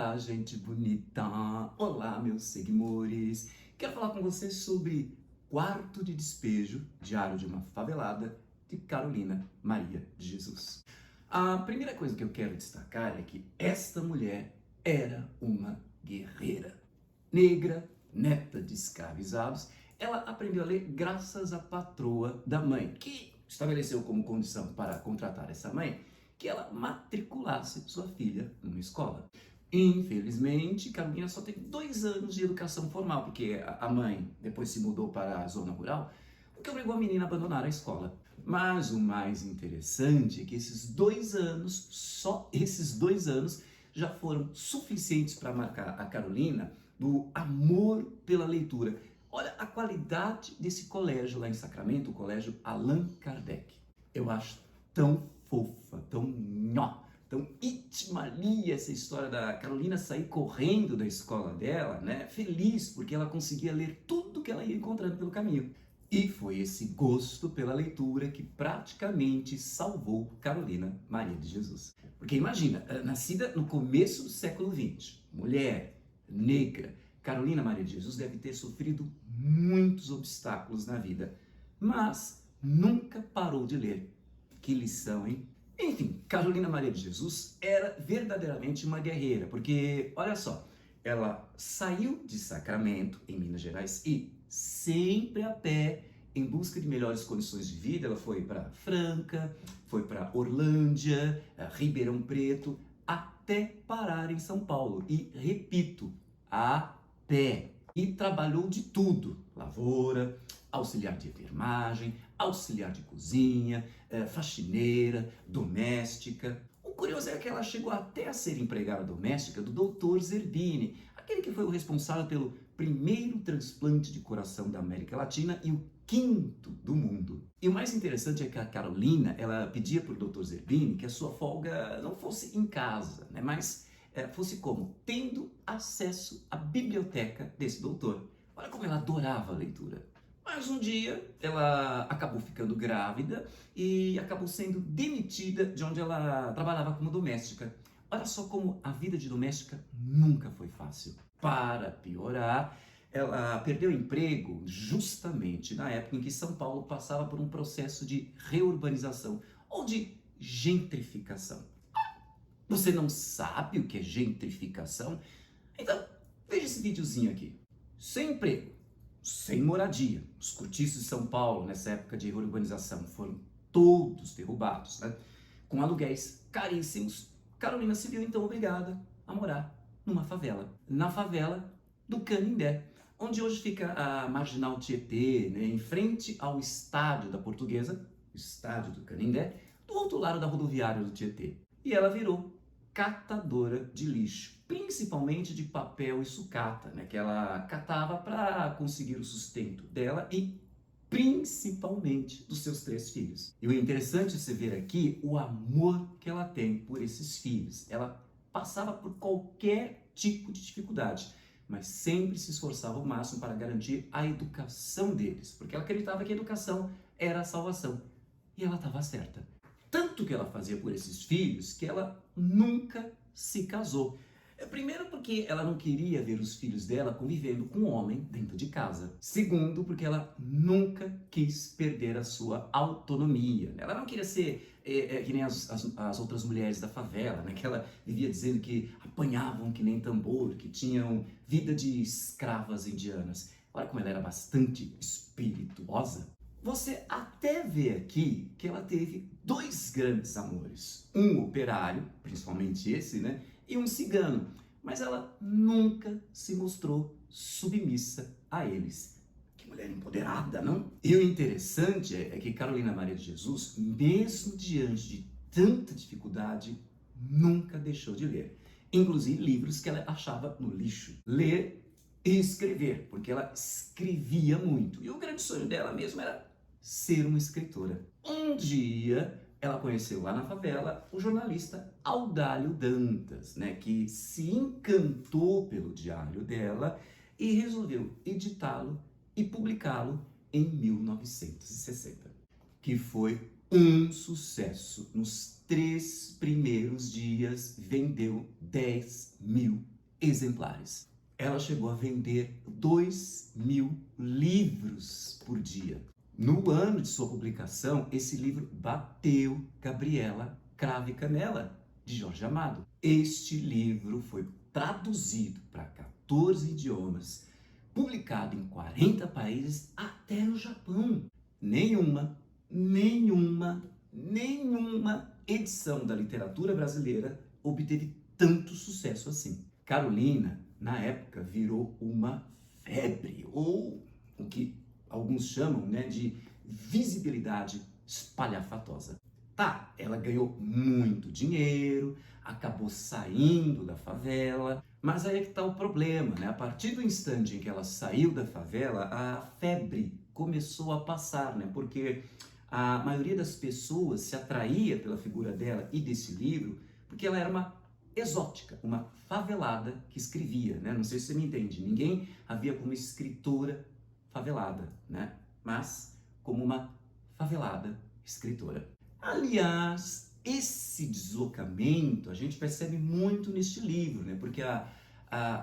Olá, gente bonita! Olá, meus seguidores! Quero falar com vocês sobre Quarto de Despejo, Diário de uma Favelada, de Carolina Maria de Jesus. A primeira coisa que eu quero destacar é que esta mulher era uma guerreira. Negra, neta de escravizados, ela aprendeu a ler graças à patroa da mãe, que estabeleceu como condição para contratar essa mãe que ela matriculasse sua filha numa escola. Infelizmente, Carolina só teve 2 anos de educação formal, porque a mãe depois se mudou para a zona rural, o que obrigou a menina a abandonar a escola. Mas o mais interessante é que esses 2 anos, só esses 2 anos, já foram suficientes para marcar a Carolina do amor pela leitura. Olha a qualidade desse colégio lá em Sacramento, o colégio Allan Kardec. Eu acho tão fofa, tão itimalia essa história da Carolina sair correndo da escola dela, né? Feliz porque ela conseguia ler tudo que ela ia encontrando pelo caminho. E foi esse gosto pela leitura que praticamente salvou Carolina Maria de Jesus. Porque imagina, nascida no começo do século XX, mulher, negra, Carolina Maria de Jesus deve ter sofrido muitos obstáculos na vida, mas nunca parou de ler. Que lição, hein? Enfim, Carolina Maria de Jesus era verdadeiramente uma guerreira, porque, olha só, ela saiu de Sacramento, em Minas Gerais, e sempre a pé, em busca de melhores condições de vida, ela foi para Franca, foi para Orlândia, Ribeirão Preto, até parar em São Paulo. E, repito, a pé. E trabalhou de tudo, lavoura, auxiliar de enfermagem, auxiliar de cozinha, faxineira, doméstica. O curioso é que ela chegou até a ser empregada doméstica do Dr. Zerbini, aquele que foi o responsável pelo primeiro transplante de coração da América Latina e o 5º do mundo. E o mais interessante é que a Carolina, ela pedia para o Dr. Zerbini que a sua folga não fosse em casa, né, mas fosse como? Tendo acesso à biblioteca desse doutor. Olha como ela adorava a leitura. Mas um dia ela acabou ficando grávida e acabou sendo demitida de onde ela trabalhava como doméstica. Olha só como a vida de doméstica nunca foi fácil. Para piorar, ela perdeu o emprego justamente na época em que São Paulo passava por um processo de reurbanização ou de gentrificação. Você não sabe o que é gentrificação? Então, veja esse videozinho aqui. Sem emprego, sem moradia. Os cortiços de São Paulo, nessa época de urbanização, foram todos derrubados, né? Com aluguéis caríssimos, Carolina se viu então obrigada a morar numa favela. Na favela do Canindé, onde hoje fica a Marginal Tietê, né? Em frente ao estádio da Portuguesa, o estádio do Canindé, do outro lado da rodoviária do Tietê. E ela virou catadora de lixo, principalmente de papel e sucata, né, que ela catava para conseguir o sustento dela e principalmente dos seus 3 filhos. E o interessante é você ver aqui o amor que ela tem por esses filhos. Ela passava por qualquer tipo de dificuldade, mas sempre se esforçava ao máximo para garantir a educação deles, porque ela acreditava que a educação era a salvação. E ela estava certa. Tanto que ela fazia por esses filhos que ela nunca se casou. Primeiro porque ela não queria ver os filhos dela convivendo com um homem dentro de casa. Segundo, porque ela nunca quis perder a sua autonomia. Ela não queria ser que nem as outras mulheres da favela, né? Que ela vivia dizendo que apanhavam que nem tambor, que tinham vida de escravas indianas. Olha como ela era bastante espirituosa. Você até vê aqui que ela teve 2 grandes amores. Um operário, principalmente esse, né? E um cigano. Mas ela nunca se mostrou submissa a eles. Que mulher empoderada, não? E o interessante é que Carolina Maria de Jesus, mesmo diante de tanta dificuldade, nunca deixou de ler. Inclusive livros que ela achava no lixo. Ler e escrever, porque ela escrevia muito. E o grande sonho dela mesmo era ser uma escritora. Um dia, ela conheceu lá na favela o jornalista Audálio Dantas, né, que se encantou pelo diário dela e resolveu editá-lo e publicá-lo em 1960, que foi um sucesso. Nos 3 primeiros dias, vendeu 10 mil exemplares. Ela chegou a vender 2.000 livros por dia. No ano de sua publicação, esse livro bateu Gabriela Cravo e Canela, de Jorge Amado. Este livro foi traduzido para 14 idiomas, publicado em 40 países, até no Japão. Nenhuma edição da literatura brasileira obteve tanto sucesso assim. Carolina, na época, virou uma febre, ou o que alguns chamam, né, de visibilidade espalhafatosa. Tá, ela ganhou muito dinheiro, acabou saindo da favela, mas aí é que tá o problema, né? A partir do instante em que ela saiu da favela, a febre começou a passar, né? Porque a maioria das pessoas se atraía pela figura dela e desse livro, porque ela era uma exótica, uma favelada que escrevia, né? Não sei se você me entende. Ninguém a via como escritora favelada, né? Mas como uma favelada escritora. Aliás, esse deslocamento a gente percebe muito neste livro, né? Porque a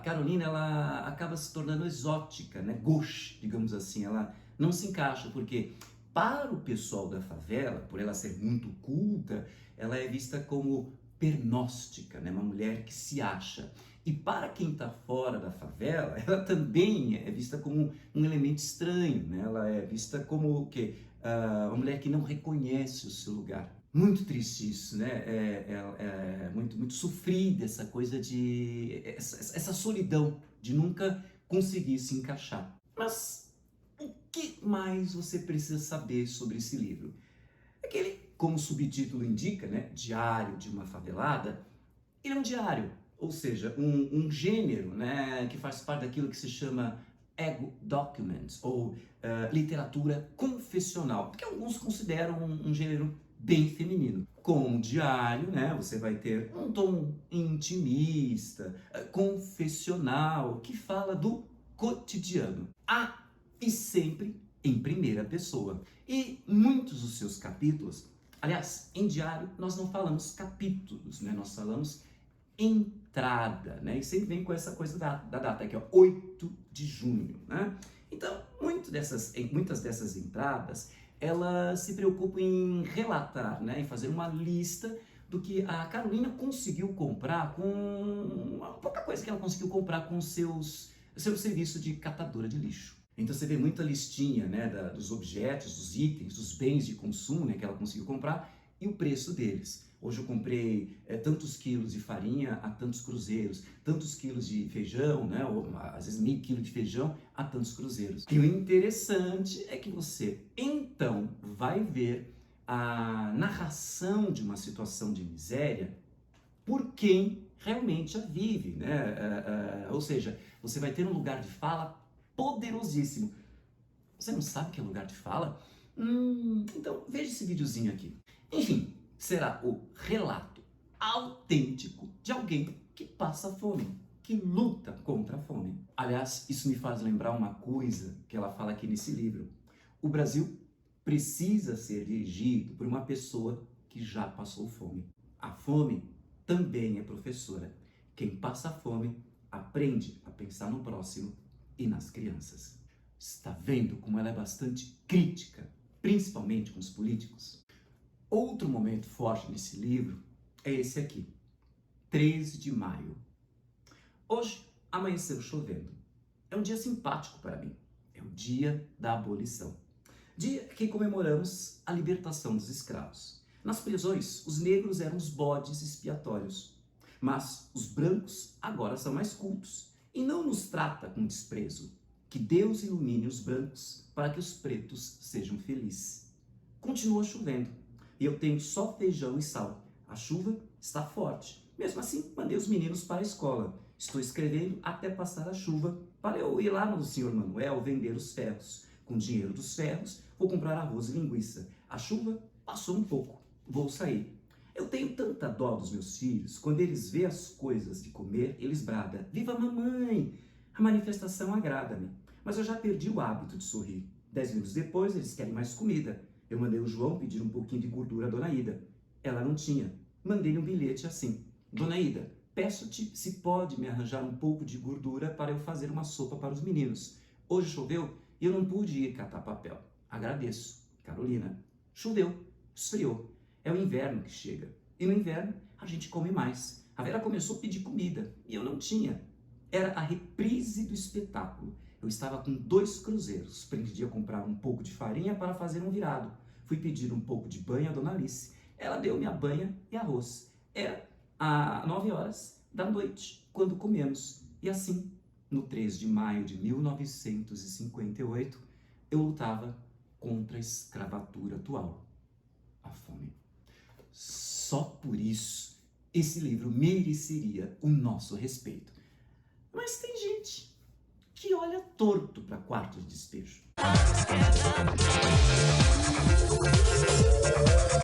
Carolina, ela acaba se tornando exótica, né? Gauche, digamos assim. Ela não se encaixa, porque para o pessoal da favela, por ela ser muito culta, ela é vista como pernóstica, né? Uma mulher que se acha. E para quem está fora da favela, ela também é vista como um elemento estranho, né? Ela é vista como o quê? Uma mulher que não reconhece o seu lugar. Muito triste isso, né? É muito sofrida essa coisa de... essa solidão de nunca conseguir se encaixar. Mas o que mais você precisa saber sobre esse livro? É que ele, como o subtítulo indica, né? Diário de uma favelada, ele é um diário, ou seja, um gênero, né? Que faz parte daquilo que se chama ego documents, ou literatura confessional, que alguns consideram um gênero bem feminino. Como diário, né, você vai ter um tom intimista, confessional, que fala do cotidiano. E sempre em primeira pessoa. E muitos dos seus capítulos, aliás, em diário nós não falamos capítulos, né, nós falamos entrada, né? E sempre vem com essa coisa da data, que é 8 de junho, né? Então, muitas dessas entradas, elas se preocupam em relatar, né? Em fazer uma lista do que a Carolina conseguiu comprar com uma pouca coisa que ela conseguiu comprar com seu serviço de catadora de lixo. Então você vê muita listinha, né, dos objetos, dos itens, dos bens de consumo, né, que ela conseguiu comprar e o preço deles. Hoje eu comprei tantos quilos de farinha a tantos cruzeiros, tantos quilos de feijão, né, ou às vezes meio quilo de feijão a tantos cruzeiros. E o interessante é que você então vai ver a narração de uma situação de miséria por quem realmente a vive, né? Ou seja, você vai ter um lugar de fala poderosíssimo. Você não sabe o que é lugar de fala? Então veja esse videozinho aqui. Enfim, será o relato autêntico de alguém que passa fome, que luta contra a fome. Aliás, isso me faz lembrar uma coisa que ela fala aqui nesse livro. O Brasil precisa ser dirigido por uma pessoa que já passou fome. A fome também é professora. Quem passa fome aprende a pensar no próximo e nas crianças. Está vendo como ela é bastante crítica, principalmente com os políticos? Outro momento forte nesse livro é esse aqui, 13 de maio. Hoje amanheceu chovendo. É um dia simpático para mim. É o dia da abolição. Dia que comemoramos a libertação dos escravos. Nas prisões, os negros eram os bodes expiatórios. Mas os brancos agora são mais cultos e não nos trata com desprezo. Que Deus ilumine os brancos para que os pretos sejam felizes. Continua chovendo e eu tenho só feijão e sal. A chuva está forte. Mesmo assim, mandei os meninos para a escola. Estou escrevendo até passar a chuva para eu ir lá no Sr. Manuel vender os ferros. Com o dinheiro dos ferros, vou comprar arroz e linguiça. A chuva passou um pouco. Vou sair. Eu tenho tanta dó dos meus filhos. Quando eles vêem as coisas de comer, eles bradam: "Viva a mamãe!" A manifestação agrada-me. Mas eu já perdi o hábito de sorrir. 10 minutos depois, eles querem mais comida. Eu mandei o João pedir um pouquinho de gordura à Dona Ida. Ela não tinha. Mandei-lhe um bilhete assim: "Dona Ida, peço-te se pode me arranjar um pouco de gordura para eu fazer uma sopa para os meninos. Hoje choveu e eu não pude ir catar papel. Agradeço. Carolina. Choveu, esfriou. É o inverno que chega. E no inverno a gente come mais. A Vera começou a pedir comida e eu não tinha. Era a reprise do espetáculo. Eu estava com 2 cruzeiros. Pretendia comprar um pouco de farinha para fazer um virado. Fui pedir um pouco de banha à Dona Alice. Ela deu-me a banha e arroz. Era às 9 horas da noite, quando comemos. E assim, no 3 de maio de 1958, eu lutava contra a escravatura atual, a fome. Só por isso, esse livro mereceria o nosso respeito. Mas tem gente que olha torto para Quarto de Despejo.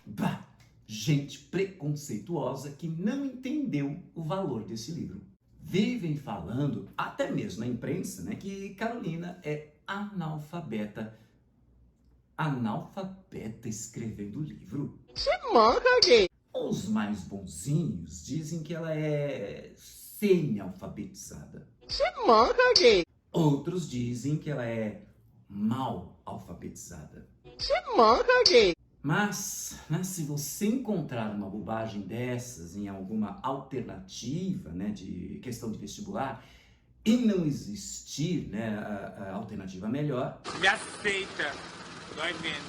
Bah, gente preconceituosa que não entendeu o valor desse livro. Vivem falando, até mesmo na imprensa, né, que Carolina é analfabeta. Analfabeta escrevendo livro? Você manca, gay! Os mais bonzinhos dizem que ela é semi-alfabetizada. Você manca, gay! Outros dizem que ela é mal alfabetizada. Você manca, gay! Mas, né, se você encontrar uma bobagem dessas em alguma alternativa, né, de questão de vestibular, e não existir, né, a alternativa melhor, Me aceita. Dói menos.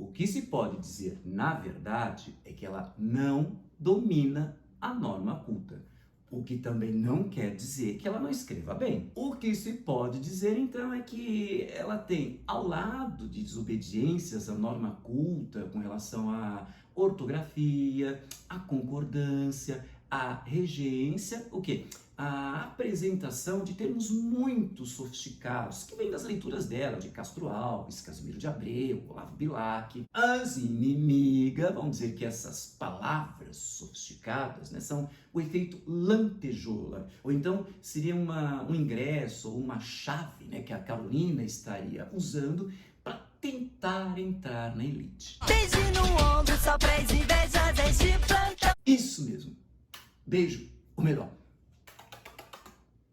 o que se pode dizer, na verdade, é que ela não domina a norma culta. O que também não quer dizer que ela não escreva bem. O que se pode dizer, então, é que ela tem, ao lado de desobediências à norma culta com relação à ortografia, à concordância, à regência, o quê? A apresentação de termos muito sofisticados, que vêm das leituras dela, de Castro Alves, Casimiro de Abreu, Olavo Bilac. As inimigas vão dizer que essas palavras sofisticadas, né, são o efeito lantejoula, ou então seria um ingresso ou uma chave, né, que a Carolina estaria usando para tentar entrar na elite. Beijo no ombro, só pra invejosas de plantão. Isso mesmo. Beijo, o melhor.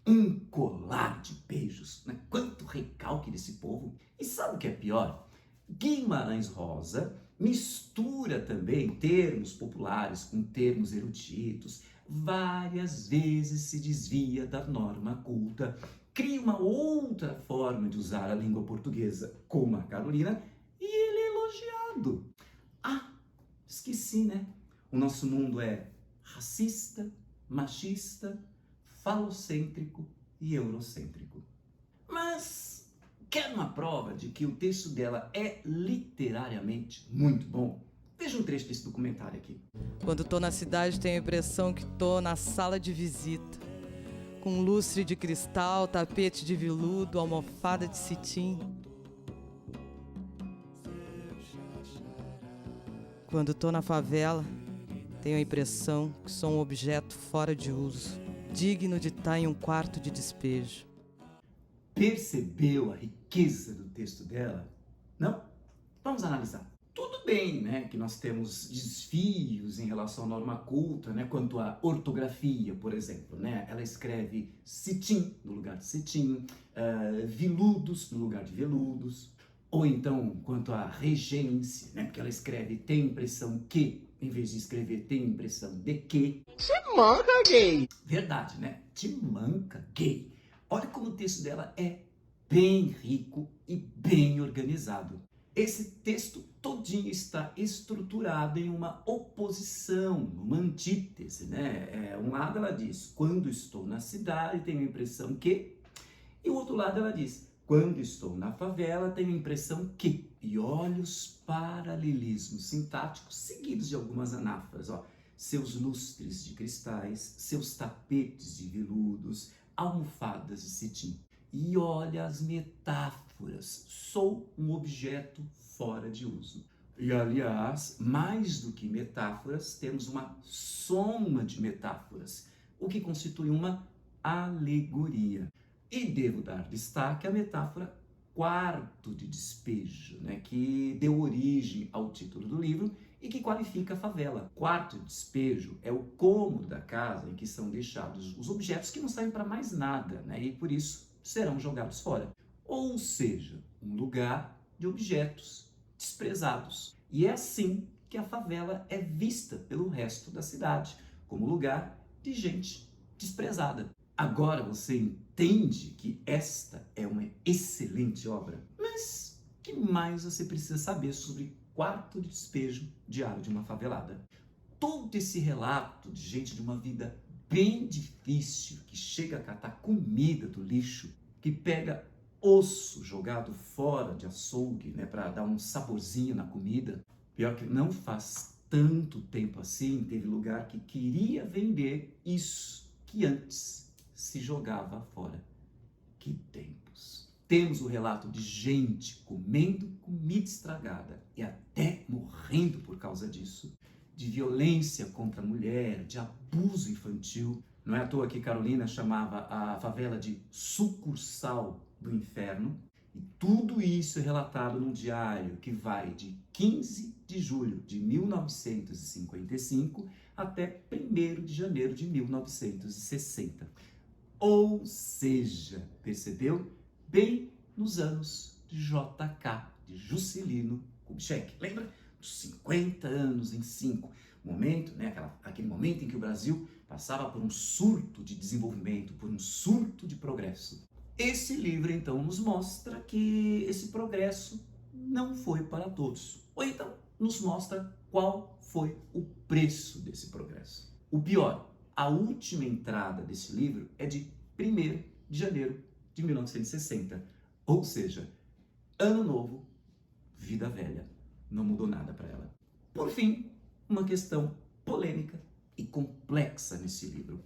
Um colar de beijos, né? Quanto recalque desse povo. E sabe o que é pior? Guimarães Rosa mistura também termos populares com termos eruditos, várias vezes se desvia da norma culta, cria uma outra forma de usar a língua portuguesa, como a Carolina, e ele é elogiado. Ah, esqueci, né? O nosso mundo é racista, machista, falocêntrico e eurocêntrico. Mas quer uma prova de que o texto dela é literariamente muito bom? Veja um trecho desse documentário aqui. Quando tô na cidade, tenho a impressão que tô na sala de visita, com lustre de cristal, tapete de veludo, almofada de cetim. Quando tô na favela, tenho a impressão que sou um objeto fora de uso, digno de estar em um quarto de despejo. Percebeu a riqueza do texto dela? Não? Vamos analisar. Tudo bem, né, que nós temos desvios em relação à norma culta, né, quanto à ortografia, por exemplo, né? Ela escreve cetim no lugar de cetim, viludos no lugar de veludos. Ou então, quanto à regência, né, porque ela escreve tem impressão que, em vez de escrever tem impressão de que. Você manca, gay! Verdade, né? Te manca, gay. Olha como o texto dela é bem rico e bem organizado. Esse texto todinho está estruturado em uma oposição, uma antítese, né? Um lado ela diz, quando estou na cidade tenho a impressão que, e o outro lado ela diz, quando estou na favela tenho a impressão que. E olha os paralelismos sintáticos seguidos de algumas anáforas, ó. Seus lustres de cristais, seus tapetes de veludos, almofadas de cetim. E olha as metáforas. Sou um objeto fora de uso. E, aliás, mais do que metáforas, temos uma soma de metáforas, o que constitui uma alegoria. E devo dar destaque à metáfora quarto de despejo, né, que deu origem ao título do livro e que qualifica a favela. Quarto de despejo é o cômodo da casa em que são deixados os objetos que não servem para mais nada, né? E por isso serão jogados fora. Ou seja, um lugar de objetos desprezados. E é assim que a favela é vista pelo resto da cidade, como lugar de gente desprezada. Agora você entende que esta é uma excelente obra, mas o que mais você precisa saber sobre Quarto de Despejo, Diário de uma Favelada? Todo esse relato de gente de uma vida bem difícil, que chega a catar comida do lixo, que pega osso jogado fora de açougue, né, para dar um saborzinho na comida. Pior que não faz tanto tempo assim, teve lugar que queria vender isso que antes se jogava fora. Que tempos! Temos o relato de gente comendo comida estragada e até morrendo por causa disso, de violência contra a mulher, de abuso infantil. Não é à toa que Carolina chamava a favela de sucursal do inferno. E tudo isso é relatado num diário que vai de 15 de julho de 1955 até 1º de janeiro de 1960. Ou seja, percebeu? Bem nos anos de JK, de Juscelino Kubitschek. Lembra? Dos 50 anos em 5. Momento, né? Aquele momento em que o Brasil passava por um surto de desenvolvimento, por um surto de progresso. Esse livro, então, nos mostra que esse progresso não foi para todos. Ou então, nos mostra qual foi o preço desse progresso. O pior, a última entrada desse livro é de 1º de janeiro de 1960. Ou seja, ano novo, vida velha. Não mudou nada para ela. Por fim, uma questão polêmica e complexa nesse livro: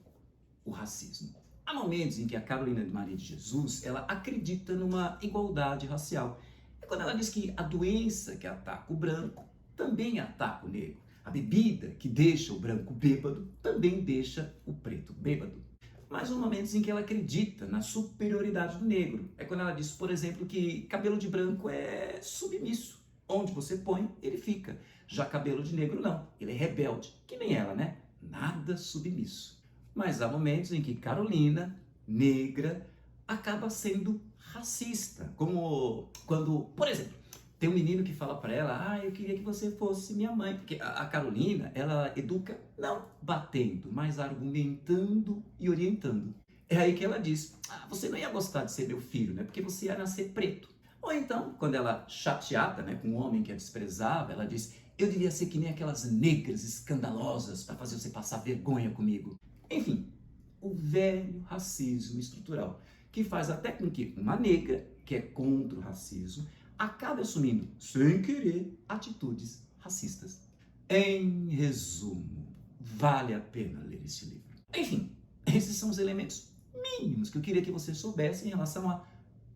o racismo. Há momentos em que a Carolina de Maria de Jesus, ela acredita numa igualdade racial. É quando ela diz que a doença que ataca o branco também ataca o negro. A bebida que deixa o branco bêbado também deixa o preto bêbado. Mas há momentos em que ela acredita na superioridade do negro. É quando ela diz, por exemplo, que cabelo de branco é submisso. Onde você põe, ele fica. Já cabelo de negro não, ele é rebelde. Que nem ela, né? Nada submisso. Mas há momentos em que Carolina, negra, acaba sendo racista. Como quando, por exemplo, tem um menino que fala para ela: eu queria que você fosse minha mãe. Porque a Carolina, ela educa não batendo, mas argumentando e orientando. É aí que ela diz: você não ia gostar de ser meu filho, né? Porque você ia nascer preto. Ou então, quando ela, chateada, né, com um homem que a desprezava, ela diz: eu devia ser que nem aquelas negras escandalosas para fazer você passar vergonha comigo. Enfim, o velho racismo estrutural, que faz até com que uma negra, que é contra o racismo, acabe assumindo, sem querer, atitudes racistas. Em resumo, vale a pena ler esse livro. Enfim, esses são os elementos mínimos que eu queria que você soubesse em relação a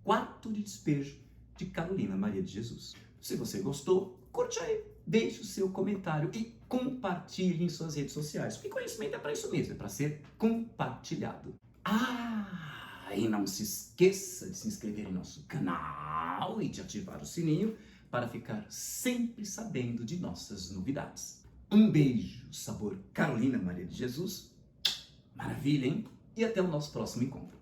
Quarto de Despejo, de Carolina Maria de Jesus. Se você gostou, curte aí, deixe o seu comentário e compartilhe em suas redes sociais. Porque conhecimento é para isso mesmo, é para ser compartilhado. E não se esqueça de se inscrever em nosso canal e de ativar o sininho para ficar sempre sabendo de nossas novidades. Um beijo, sabor Carolina Maria de Jesus. Maravilha, hein? E até o nosso próximo encontro.